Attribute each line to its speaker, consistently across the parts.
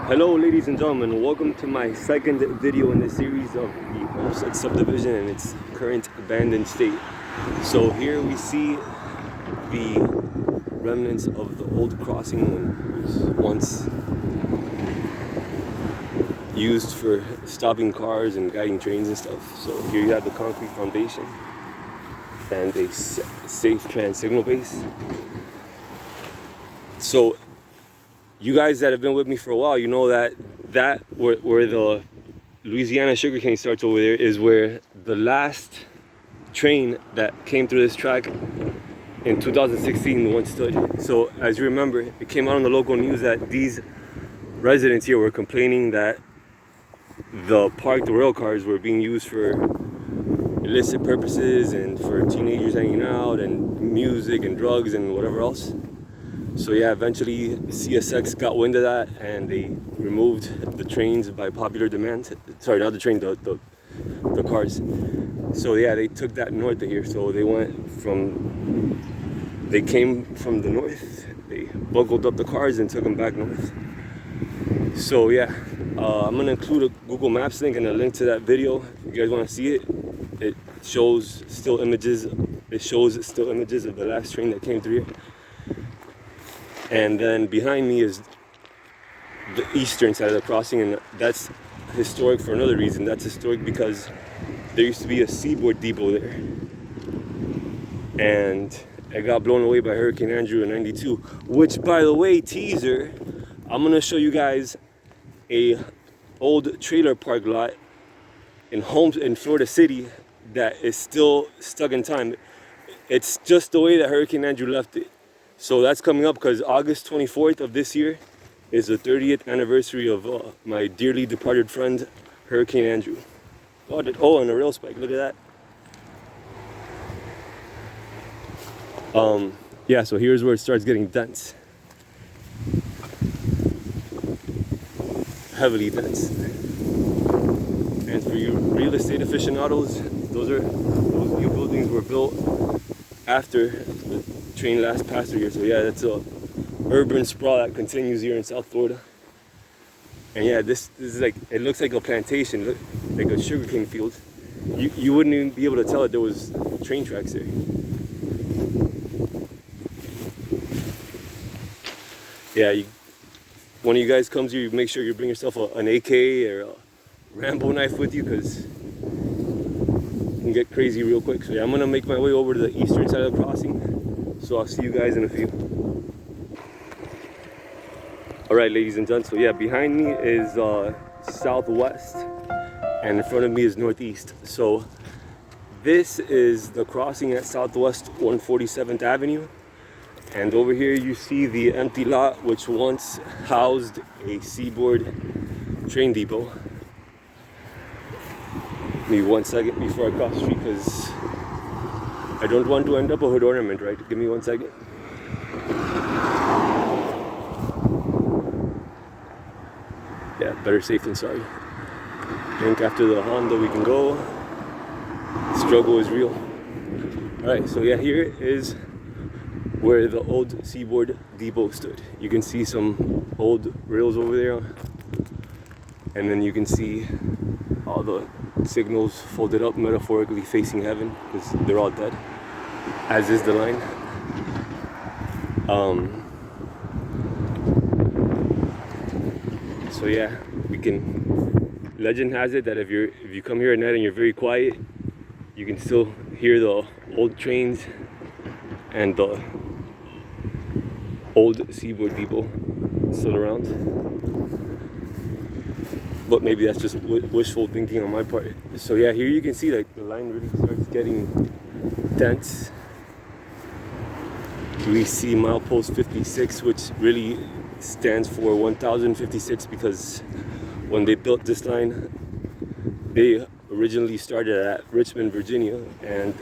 Speaker 1: Hello ladies and gentlemen, welcome to my second video in the series of the Homestead Subdivision and its current abandoned state. So here we see the remnants of the old crossing when it was once used for stopping cars and guiding trains and stuff. So here you have the concrete foundation and a safe trans signal base. So you guys that have been with me for a while, you know that where the Louisiana sugarcane starts over there is where the last train that came through this track in 2016 once stood. So as you remember, it came out on the local news that these residents here were complaining that the parked rail cars were being used for illicit purposes and for teenagers hanging out and music and drugs and whatever else. So yeah, eventually CSX got wind of that and they removed the trains by popular demand. Sorry, not the train, the cars. So yeah, they took that north of here. So they came from the north, they buckled up the cars and took them back north. So yeah, I'm gonna include a Google Maps link and a link to that video. If you guys wanna see it, it shows still images of the last train that came through here. And then behind me is the eastern side of the crossing, and that's historic for another reason. That's historic because there used to be a Seaboard Depot there, and it got blown away by Hurricane Andrew in '92. Which, by the way, teaser, I'm gonna show you guys a old trailer park lot in Florida City that is still stuck in time. It's just the way that Hurricane Andrew left it. So that's coming up because August 24th of this year is the 30th anniversary of my dearly departed friend, Hurricane Andrew. Oh, and a rail spike, look at that. Yeah, so here's where it starts getting dense. Heavily dense. And for you real estate aficionados, those new buildings were built after the train last passed through here. So yeah, that's a urban sprawl that continues here in South Florida. And yeah, this is like, it looks like a plantation, like a sugarcane field. You wouldn't even be able to tell that there was train tracks there. Yeah, one of you guys comes here, you make sure you bring yourself an AK or a Rambo knife with you, because it can get crazy real quick. So yeah, I'm gonna make my way over to the eastern side of the crossing. So I'll see you guys in a few. Alright ladies and gents, so yeah, behind me is southwest and in front of me is northeast. So this is the crossing at Southwest 147th Avenue. And over here you see the empty lot which once housed a Seaboard Train Depot. Give me 1 second before I cross the street because I don't want to end up a hood ornament, right? Give me 1 second. Yeah, better safe than sorry. I think after the Honda we can go. The struggle is real. Alright, so yeah, here is where the old Seaboard Depot stood. You can see some old rails over there. And then you can see all the signals folded up metaphorically facing heaven because they're all dead, as is the line. So yeah, legend has it that if you come here at night and you're very quiet, you can still hear the old trains and the old Seaboard Depot still around. But maybe that's just wishful thinking on my part. So yeah, here you can see like the line really starts getting dense. We see milepost 56, which really stands for 1056 because when they built this line, they originally started at Richmond, Virginia, and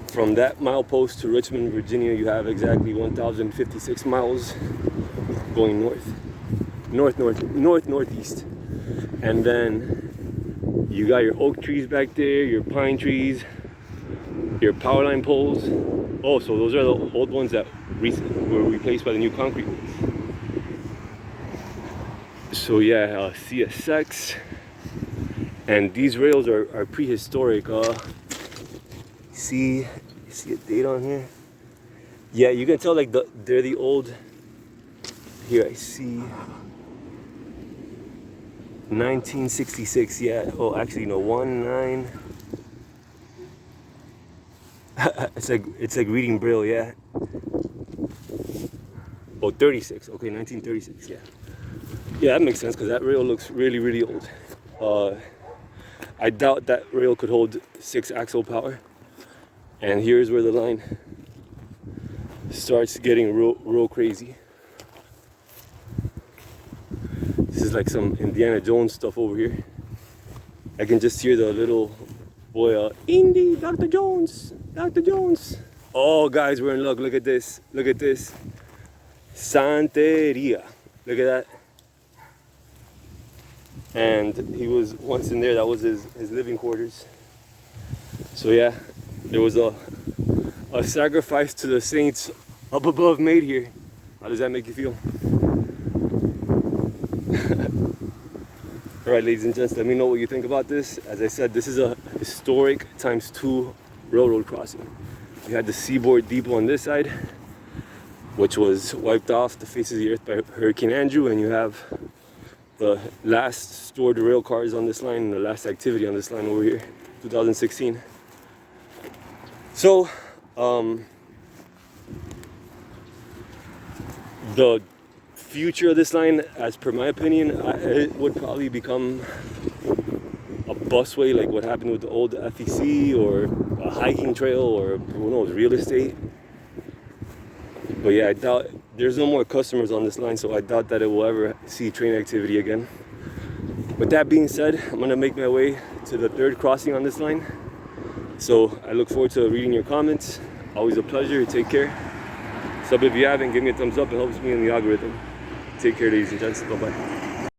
Speaker 1: from that milepost to Richmond, Virginia, you have exactly 1056 miles going northeast. And then you got your oak trees back there, your pine trees, your power line poles. Oh, so those are the old ones that were replaced by the new concrete ones. So yeah, CSX, and these rails are prehistoric. See a date on here? Yeah, you can tell like they're the old. Here I see 1966. Yeah. Oh, actually no, 19. it's like reading Braille. Yeah. Oh, 36. Okay, 1936. Yeah. Yeah, that makes sense because that rail looks really, really old. I doubt that rail could hold 6 axle power. And here's where the line starts getting real crazy. This is like some Indiana Jones stuff over here. I can just hear the little boy, Indy, Dr. Jones, Dr. Jones. Oh, guys, we're in luck. Look at this. Look at this. Santeria. Look at that. And he was once in there. That was his living quarters. So yeah, there was a sacrifice to the saints up above made here. How does that make you feel? All right, ladies and gents, let me know what you think about this. As I said, this is a historic ×2 railroad crossing. You had the Seaboard Depot on this side, which was wiped off the face of the earth by Hurricane Andrew, and you have the last stored rail cars on this line and the last activity on this line over here, 2016. So, the future of this line, as per my opinion, it would probably become a busway, like what happened with the old FEC, or a hiking trail, or who knows, real estate. But yeah, I doubt there's no more customers on this line, so I doubt that it will ever see train activity again. With that being said, I'm gonna make my way to the 3rd crossing on this line. So I look forward to reading your comments. Always a pleasure. Take care. Sub if you haven't, give me a thumbs up. It helps me in the algorithm. Take care, ladies and gents. Bye-bye.